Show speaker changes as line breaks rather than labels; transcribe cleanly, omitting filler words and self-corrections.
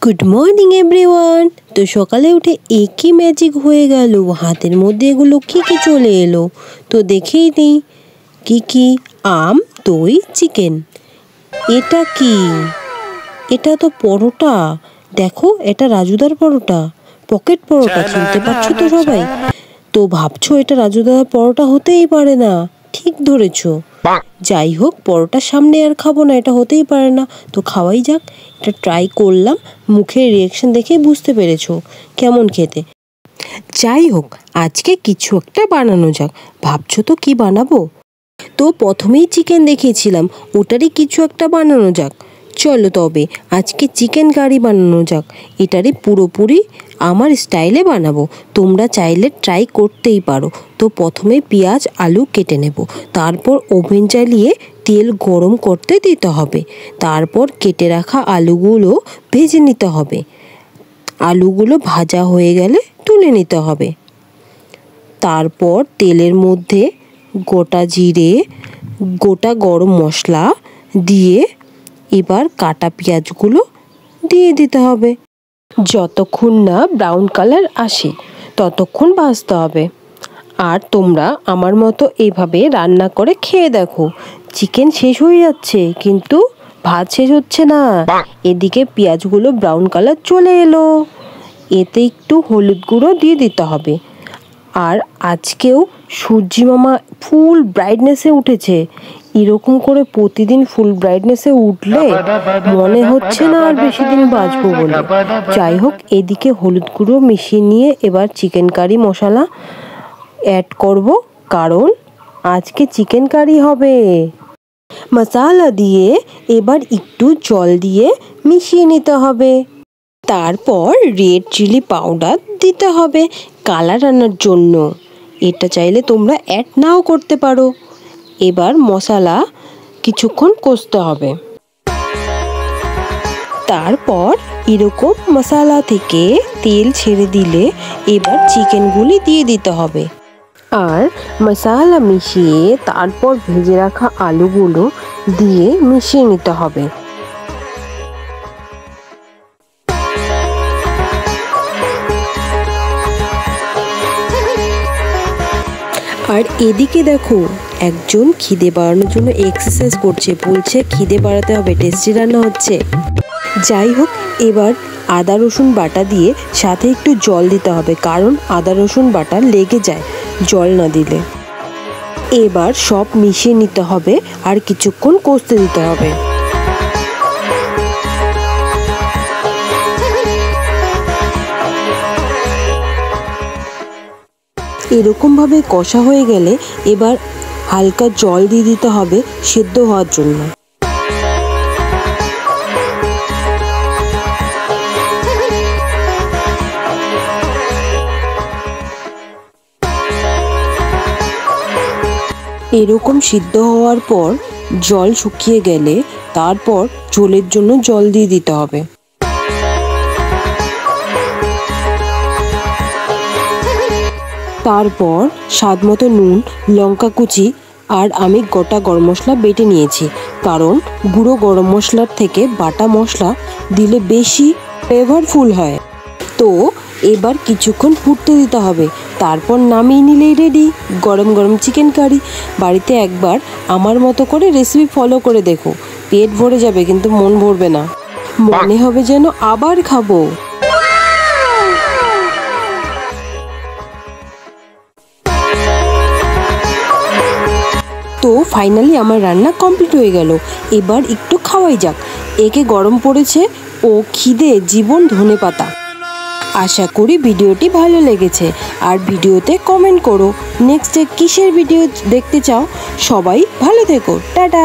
Good morning everyone. তো সকালে উঠে একই ম্যাজিক হয়ে গেল, হাতের মধ্যে এগুলো কি কি চলে এলো। তো দেখেই নেই কি কি। আম, দই, চিকেন। এটা কি? এটা তো পরোটা। দেখো, এটা রাজুদার পরোটা, পকেট পরোটা। চিনতে পারছো তো সবাই? তো ভাবছো এটা রাজুদার পরোটা হতেই পারে না। ঠিক ধরেছো। যাই হোক, পরোটার সামনে আর খাবো না, এটা হতেই পারে না। তো খাওয়াই যাক। এটা ট্রাই করলাম, মুখের রিয়াকশন দেখেই বুঝতে পেরেছো কেমন খেতে। যাই হোক, আজকে কিছু একটা বানানো যাক। ভাবছো তো কি বানাবো? তো প্রথমেই চিকেন দেখিয়েছিলাম, ওটারই কিছু একটা বানানো যাক। চলো তবে আজকে চিকেন কারি বানানো যাক। এটারই পুরোপুরি আমার স্টাইলে বানাবো, তোমরা চাইলে ট্রাই করতেই পারো। তো প্রথমে পেঁয়াজ আলু কেটে নেব, তারপর ওভেন জ্বালিয়ে তেল গরম করতে দিতে হবে। তারপর কেটে রাখা আলুগুলো ভেজে নিতে হবে। আলুগুলো ভাজা হয়ে গেলে তুলে নিতে হবে। তারপর তেলের মধ্যে গোটা জিরে, গোটা গরম মশলা দিয়ে এবার কাটা পেঁয়াজগুলো দিয়ে দিতে হবে। যতক্ষণ না ব্রাউন কালার আসে ততক্ষণ ভাজতে হবে। আর তোমরা আমার মতো এইভাবে রান্না করে খেয়ে দেখো। চিকেন শেষ হয়ে যাচ্ছে কিন্তু ভাত শেষ হচ্ছে না। এদিকে পেঁয়াজগুলো ব্রাউন কালার চলে এলো। এতে একটু হলুদ গুঁড়ো দিয়ে দিতে হবে। আর আজকেও সূর্যি মামা ফুল ব্রাইটনেসে উঠেছে। এরকম করে প্রতিদিন ফুল ব্রাইটনেসে উঠলে মনে হচ্ছে না আর বেশি দিন বাঁচবো বলে। যাই হোক, এদিকে হলুদ গুঁড়ো মিশিয়ে নিয়ে এবার চিকেন কারি মশলা অ্যাড করব, কারণ আজকে চিকেন কারি হবে। মশলা দিয়ে এবার একটু জল দিয়ে মিশিয়ে নিতে হবে। তারপর রেড চিলি পাউডার দিতে হবে কালার আনার জন্য। এটা চাইলে তোমরা অ্যাড নাও করতে পারো। এবার মশলা কিছুক্ষণ কষতে হবে। তারপর এরকম মশলা থেকে তেল ছেড়ে দিলে এবার চিকেনগুলি দিয়ে দিতে হবে। আর মশলা মিশিয়ে তারপর ভেজে রাখা আলুগুলো দিয়ে মিশিয়ে নিতে হবে। আর এদিকে দেখো, একজন খিদে বাড়ানোর জন্য এক্সারসাইজ করছে, বলছে খিদে বাড়াতে হবে, টেস্টি রান্না হচ্ছে। যাই হোক, এবার আদা রসুন বাটা দিয়ে সাথে একটু জল দিতে হবে, কারণ আদা রসুন বাটা লেগে যায় জল না দিলে। এবার সব মিশিয়ে নিতে হবে আর কিছুক্ষণ কষতে দিতে হবে। এরকমভাবে কষা হয়ে গেলে এবার হালকা জল দিয়ে দিতে হবে সেদ্ধ হওয়ার জন্য। এরকম সিদ্ধ হওয়ার পর জল শুকিয়ে গেলে তারপর ঝোলের জন্য জল দিয়ে দিতে হবে। তারপর স্বাদ মতো নুন, লঙ্কা কুচি আর আমি গোটা গরম মশলা বেটে নিয়েছি, কারণ গুঁড়ো গরম মশলার থেকে বাটা মশলা দিলে বেশি ফ্লেভারফুল হয়। তো এবার কিছুক্ষণ ফুটতে দিতে হবে। তারপর নামিয়ে নিলেই রেডি গরম গরম চিকেন কারি। বাড়িতে একবার আমার মতো করে রেসিপি ফলো করে দেখো, পেট ভরে যাবে কিন্তু মন ভরবে না, মনে হবে যেন আবার খাবো। তো ফাইনালি আমার রান্না কমপ্লিট হয়ে গেল। এবার একটু খাওয়াই যাক। একে গরম পড়েছে ও খিদে জীবন ধনেপাতা। আশা করি ভিডিওটি ভালো লেগেছে। আর ভিডিওতে কমেন্ট করো নেক্সট কিসের ভিডিও দেখতে চাও। সবাই ভালো থেকো, টাটা।